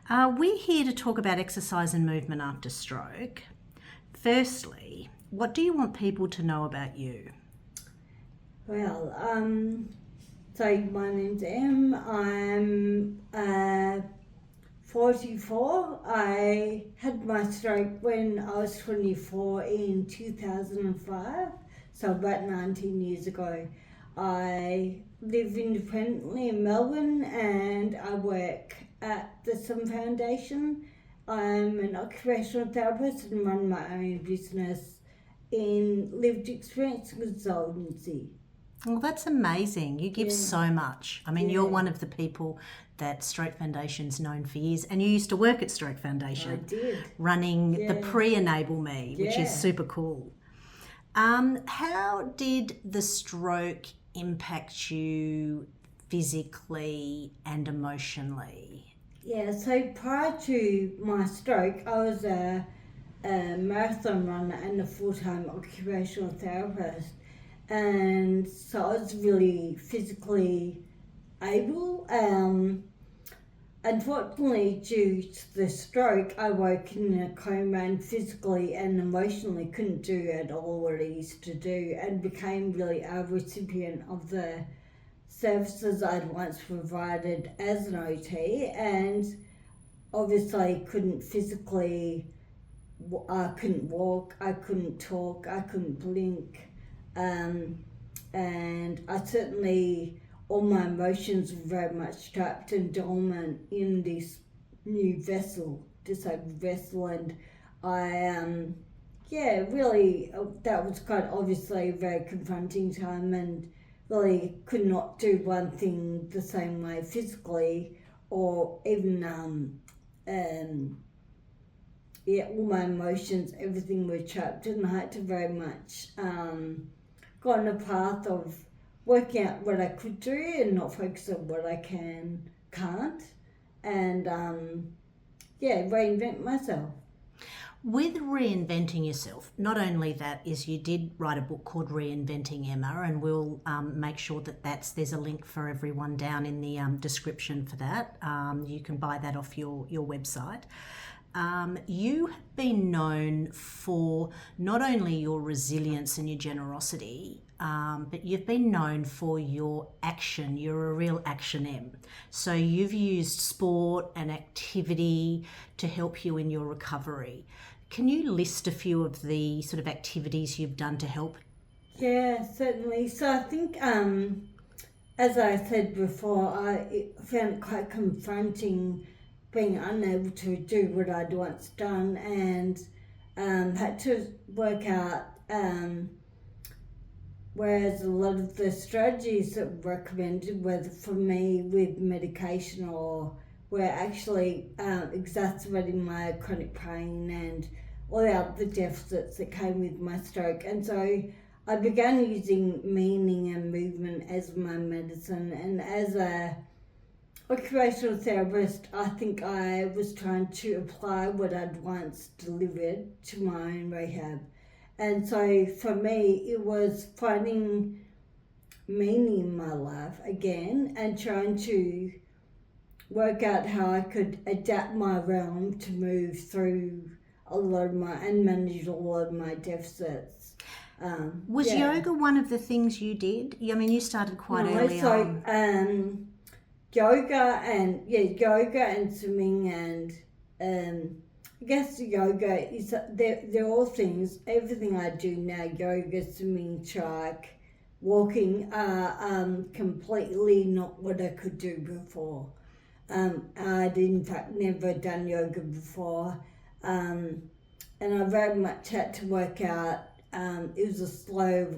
We're here to talk about exercise and movement after stroke. Firstly, what do you want people to know about you? Well, so my name's Em. I'm 44. I had my stroke when I was 24 in 2005, so about 19 years ago. I live independently in Melbourne and I work at the Sun Foundation. I'm an occupational therapist and run my own business in lived experience consultancy. Well, that's amazing. You give so much. I mean, you're one of the people that Stroke Foundation's known for years, and you used to work at Stroke Foundation. I did. Running the Pre-Enable Me, which is super cool. How did the stroke impact you physically and emotionally? Yeah, so prior to my stroke, I was a marathon runner and a full-time occupational therapist. And so I was really physically able. Unfortunately, due to the stroke, I woke in a coma and physically and emotionally couldn't do at all what I used to do and became really a recipient of the services I'd once provided as an OT, and obviously couldn't physically, I couldn't walk, I couldn't talk, I couldn't blink, and I certainly, all my emotions were very much trapped and dormant in this new vessel, disabled vessel, and I, really, that was quite obviously a very confronting time and really could not do one thing the same way physically or even, all my emotions, everything were trapped, and I had to very much go on a path of working out what I could do and not focus on what I can't, and reinvent myself. With reinventing yourself, not only that is you did write a book called Reinventing Emma, and we'll make sure that there's a link for everyone down in the description for that. You can buy that off your website. You have been known for not only your resilience and your generosity, but you've been known for your action. You're a real action M. So you've used sport and activity to help you in your recovery. Can you list a few of the sort of activities you've done to help? Yeah, certainly. So I think, as I said before, I found it quite confronting being unable to do what I'd once done, and had to work out, whereas a lot of the strategies that were recommended, whether for me with medication or were actually exacerbating my chronic pain and all the other deficits that came with my stroke. And so I began using meaning and movement as my medicine, and as a occupational therapist, I think I was trying to apply what I'd once delivered to my own rehab. And so for me, it was finding meaning in my life again and trying to work out how I could adapt my realm to move through a lot of and manage a lot of my deficits. Was yoga one of the things you did? I mean, you started quite early on. Yoga and swimming, and I guess yoga is, they're all things. Everything I do now, yoga, swimming, trike, walking, are completely not what I could do before. I'd in fact never done yoga before, and I very much had to work out. It was a slow.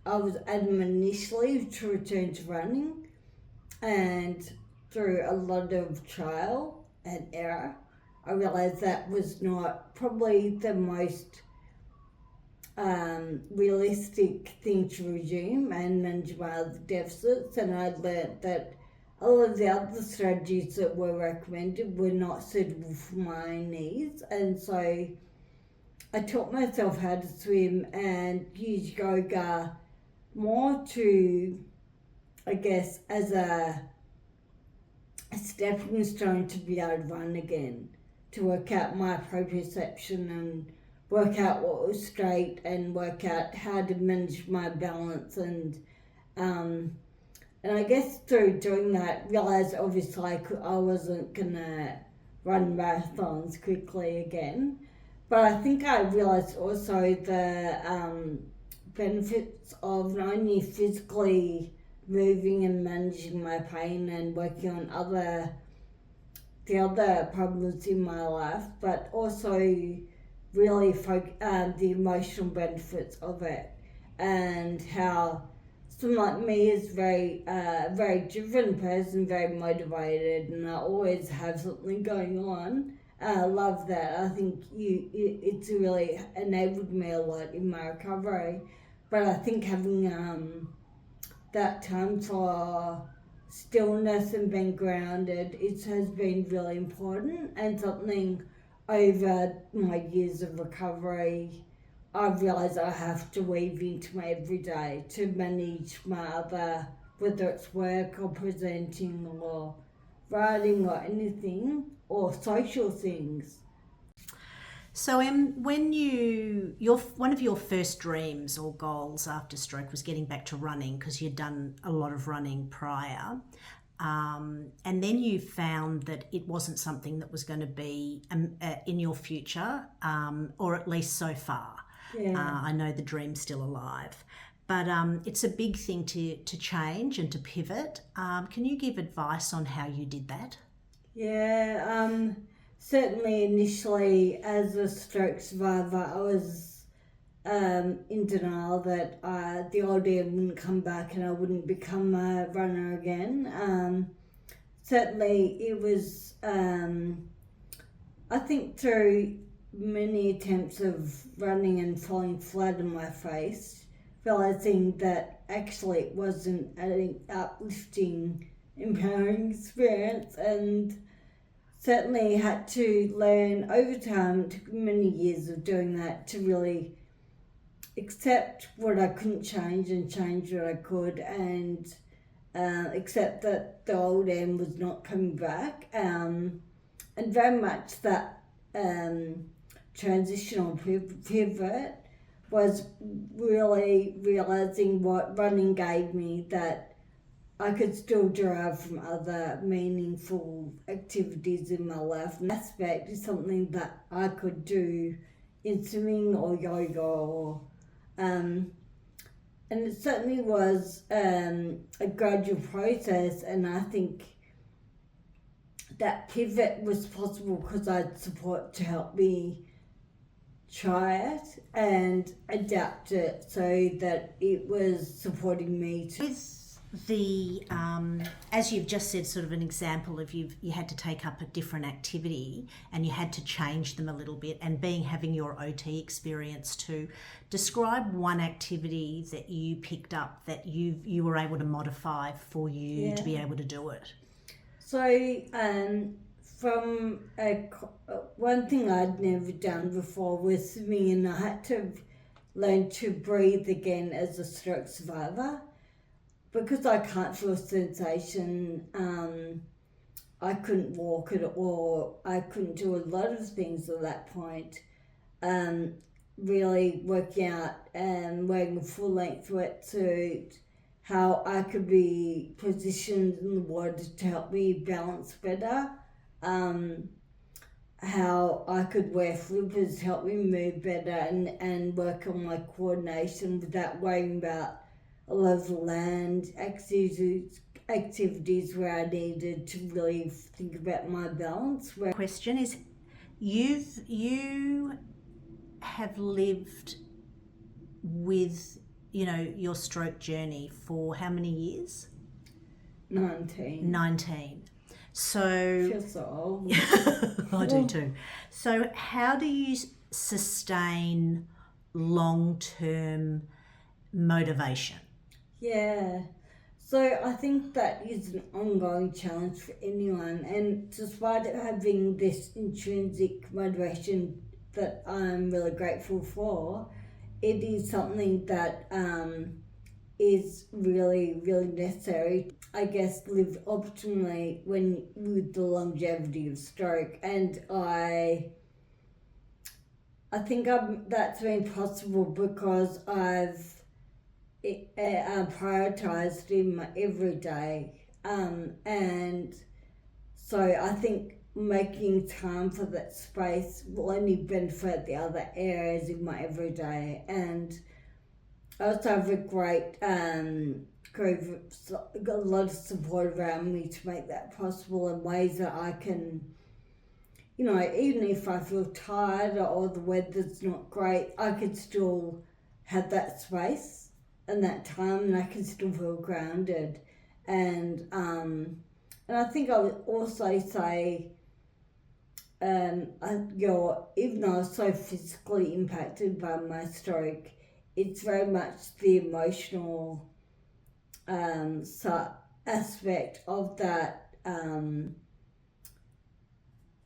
I was adamant initially to return to running, and through a lot of trial and error, I realised that was not probably the most realistic thing to resume and manage my other deficits, and I learnt that all of the other strategies that were recommended were not suitable for my needs, and so I taught myself how to swim and use yoga more to, I guess, as a stepping stone to be able to run again, to work out my proprioception and work out what was straight and work out how to manage my balance and I guess through doing that, realised obviously I wasn't gonna run marathons quickly again. But I think I realised also the benefits of not only physically moving and managing my pain and working on the other problems in my life, but also really the emotional benefits of it and how someone like me is very driven person, very motivated, and I always have something going on. I love that. I think it's really enabled me a lot in my recovery. But I think having that time for stillness and being grounded, it has been really important and something over my years of recovery I've realised I have to weave into my everyday to manage my other, whether it's work or presenting or writing or anything, or social things. So, when one of your first dreams or goals after stroke was getting back to running because you'd done a lot of running prior, and then you found that it wasn't something that was going to be in your future, or at least so far. Yeah. I know the dream's still alive, but it's a big thing to change and to pivot. Can you give advice on how you did that? Yeah, certainly initially as a stroke survivor, I was in denial that the old Ian wouldn't come back and I wouldn't become a runner again. Certainly it was, I think through many attempts of running and falling flat on my face, realising that actually it wasn't an uplifting, empowering experience, and certainly had to learn over time. It took many years of doing that to really accept what I couldn't change and change what I could, and accept that the old Em was not coming back, and very much that transitional pivot was really realising what running gave me that I could still derive from other meaningful activities in my life. An aspect is something that I could do in swimming or yoga or and it certainly was a gradual process, and I think that pivot was possible because I had support to help me try it and adapt it so that it was supporting me to. With the as you've just said, sort of an example of you had to take up a different activity and you had to change them a little bit, and having your OT experience too, describe one activity that you picked up that you were able to modify for you to be able to do it. So from one thing I'd never done before was swimming, and I had to learn to breathe again as a stroke survivor. Because I can't feel sensation, I couldn't walk it, or I couldn't do a lot of things at that point. Really working out and wearing a full-length wetsuit, how I could be positioned in the water to help me balance better, how I could wear flippers to help me move better and work on my coordination without worrying about a lot of land activities where I needed to really think about my balance. Question is, you have lived with your stroke journey for how many years? 19. So I feel so old. I do too. So how do you sustain long-term motivation? Yeah, so I think that is an ongoing challenge for anyone, and despite having this intrinsic motivation that I'm really grateful for, it is something that is really, really necessary. I guess, live optimally with the longevity of stroke. And I think that's been possible because I've prioritised in my everyday. And so I think making time for that space will only benefit the other areas in my everyday. And I also have a great group, got a lot of support around me to make that possible in ways that I can, even if I feel tired or the weather's not great, I can still have that space and that time, and I can still feel grounded. And I think I would also say, even though I was so physically impacted by my stroke, it's very much the emotional aspect of that,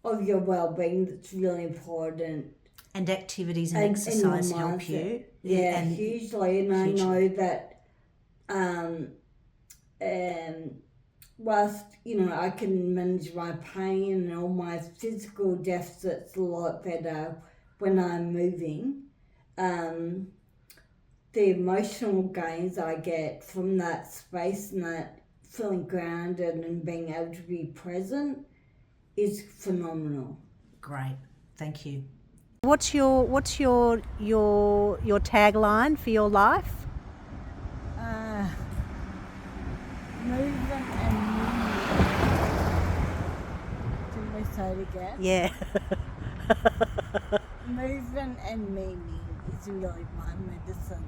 of your well-being that's really important. And activities and exercise help you. Yeah, and hugely. And I know that whilst, I can manage my pain and all my physical deficits a lot better when I'm moving, the emotional gains I get from that space and that feeling grounded and being able to be present is phenomenal. Great, thank you. What's your tagline for your life? Movement and meaning. Can we say it again? Yeah. Movement and meaning is really my medicine.